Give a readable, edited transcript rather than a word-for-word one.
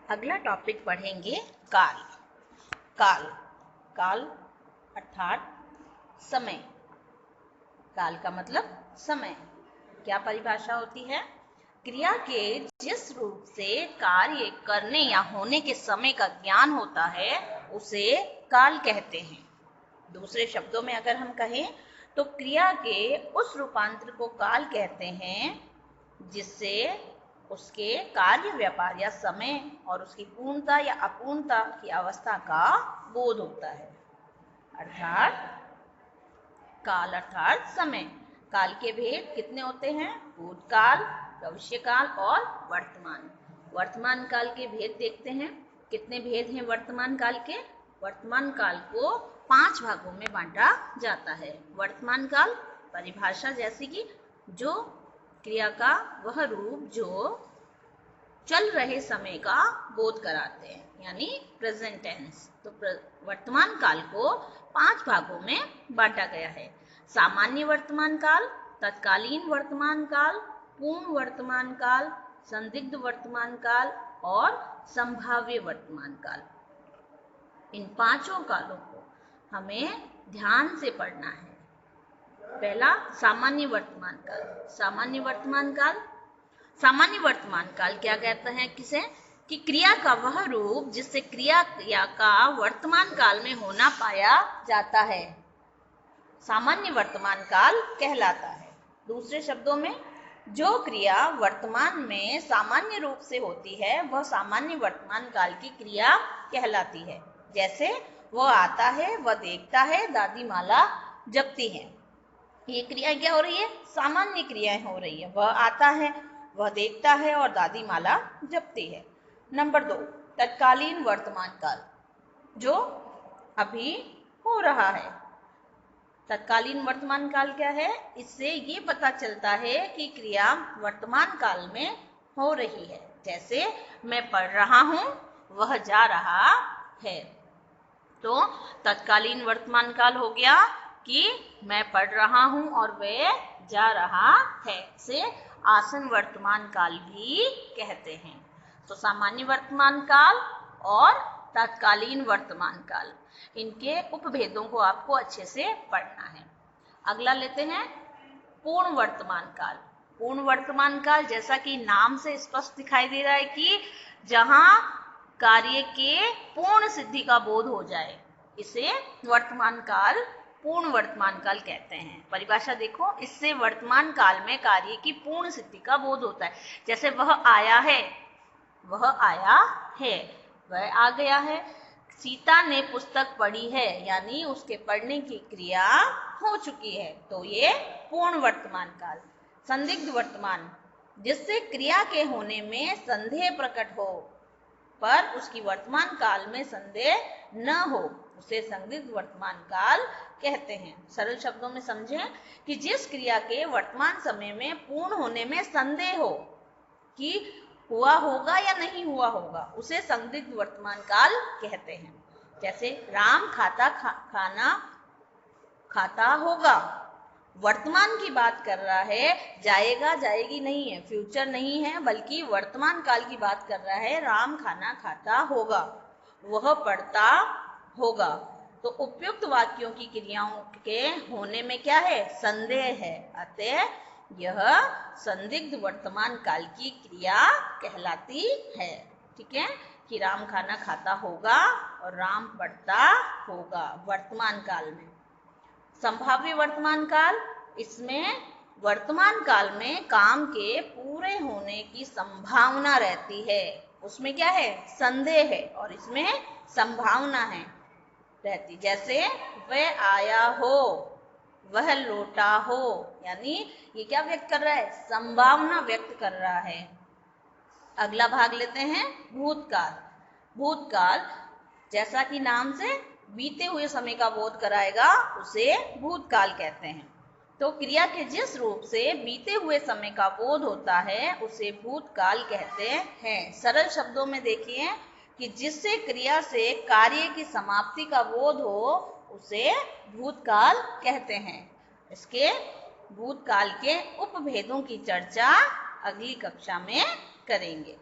अगला टॉपिक पढ़ेंगे काल। काल काल अर्थात समय। काल का मतलब समय। क्या परिभाषा होती है? क्रिया के जिस रूप से कार्य करने या होने के समय का ज्ञान होता है उसे काल कहते हैं। दूसरे शब्दों में अगर हम कहें तो क्रिया के उस रूपांतर को काल कहते हैं जिससे उसके कार्य, व्यापार या समय और उसकी पूर्णता या अपूर्णता की अवस्था का बोध होता है। अर्थात काल अर्थात समय। काल के भेद कितने होते हैं? भूतकाल, भविष्यकाल और वर्तमान। वर्तमान काल के भेद देखते हैं। कितने भेद हैं वर्तमान काल के? वर्तमान काल को 5 भागों में बांटा जाता है। वर्तमान काल परिभाषा जैसे कि जो क्रिया का वह रूप जो चल रहे समय का बोध कराते हैं, यानी प्रेजेंट टेंस। तो वर्तमान काल को 5 भागों में बांटा गया है। सामान्य वर्तमान काल, तत्कालीन वर्तमान काल, पूर्ण वर्तमान काल, संदिग्ध वर्तमान काल और संभाव्य वर्तमान काल। इन 5 कालों को हमें ध्यान से पढ़ना है। पहला सामान्य वर्तमान काल। सामान्य वर्तमान काल, सामान्य वर्तमान काल क्या कहते हैं किसे? कि क्रिया का वह रूप जिससे क्रिया का वर्तमान काल में होना पाया जाता है, सामान्य वर्तमान काल कहलाता है। दूसरे शब्दों में जो क्रिया वर्तमान में सामान्य रूप से होती है वह सामान्य वर्तमान काल की क्रिया कहलाती है। जैसे वह आता है, वह देखता है, दादी माला जपती है। ये क्रिया क्या हो रही है? सामान्य क्रियाएं हो रही है। वह आता है, वह देखता है और दादी माला जपती है। नंबर 2 तत्कालीन वर्तमान काल, जो अभी हो रहा है। तत्कालीन वर्तमान काल क्या है? इससे ये पता चलता है कि क्रिया वर्तमान काल में हो रही है। जैसे मैं पढ़ रहा हूं, वह जा रहा है। तो तत्कालीन वर्तमान काल हो गया कि मैं पढ़ रहा हूं और वह जा रहा है। से आसन वर्तमान काल भी कहते हैं। तो सामान्य वर्तमान काल और तत्कालीन वर्तमान काल, इनके उपभेदों को आपको अच्छे से पढ़ना है। अगला लेते हैं पूर्ण वर्तमान काल। पूर्ण वर्तमान काल जैसा कि नाम से स्पष्ट दिखाई दे रहा है कि जहां कार्य के पूर्ण सिद्धि का बोध हो जाए, इसे वर्तमान काल, पूर्ण वर्तमान काल कहते हैं। परिभाषा देखो, इससे वर्तमान काल में कार्य की पूर्ण सिद्धि का बोध होता है। जैसे वह आया है, वह आया है, वह आ गया है। सीता ने पुस्तक पढ़ी है, यानी उसके पढ़ने की क्रिया हो चुकी है। तो ये पूर्ण वर्तमान काल। संदिग्ध वर्तमान, जिससे क्रिया के होने में संदेह प्रकट हो पर उसकी वर्तमान काल में संदेह न हो, उसे संदिग्ध वर्तमान काल कहते हैं। सरल शब्दों में समझें कि जिस क्रिया के वर्तमान समय में पूर्ण होने में संदेह हो कि हुआ होगा या नहीं हुआ होगा, उसे संदिग्ध वर्तमान काल कहते हैं। जैसे राम खाना खाता होगा, वर्तमान की बात कर रहा है, जाएगा जाएगी नहीं है, फ्यूचर नहीं है, बल्कि वर्तमान काल की बात कर रहा है। राम खाना खाता होगा, वह पढ़ता होगा। तो उपयुक्त वाक्यों की क्रियाओं के होने में क्या है? संदेह है। अतः यह संदिग्ध वर्तमान काल की क्रिया कहलाती है। ठीक है, कि राम खाना खाता होगा और राम पढ़ता होगा वर्तमान काल में। संभाव्य वर्तमान काल, इसमें वर्तमान काल में काम के पूरे होने की संभावना रहती है। उसमें क्या है? संदेह है और इसमें संभावना है रहती। जैसे वह आया हो, वह लौटा हो, यानी ये क्या व्यक्त कर रहा है? संभावना व्यक्त कर रहा है। अगला भाग लेते हैं भूतकाल। भूतकाल जैसा कि नाम से बीते हुए समय का बोध कराएगा, उसे भूतकाल कहते हैं। तो क्रिया के जिस रूप से बीते हुए समय का बोध होता है उसे भूतकाल कहते हैं। सरल शब्दों में देखिए कि जिससे क्रिया से कार्य की समाप्ति का बोध हो उसे भूतकाल कहते हैं। इसके भूतकाल के उपभेदों की चर्चा अगली कक्षा में करेंगे।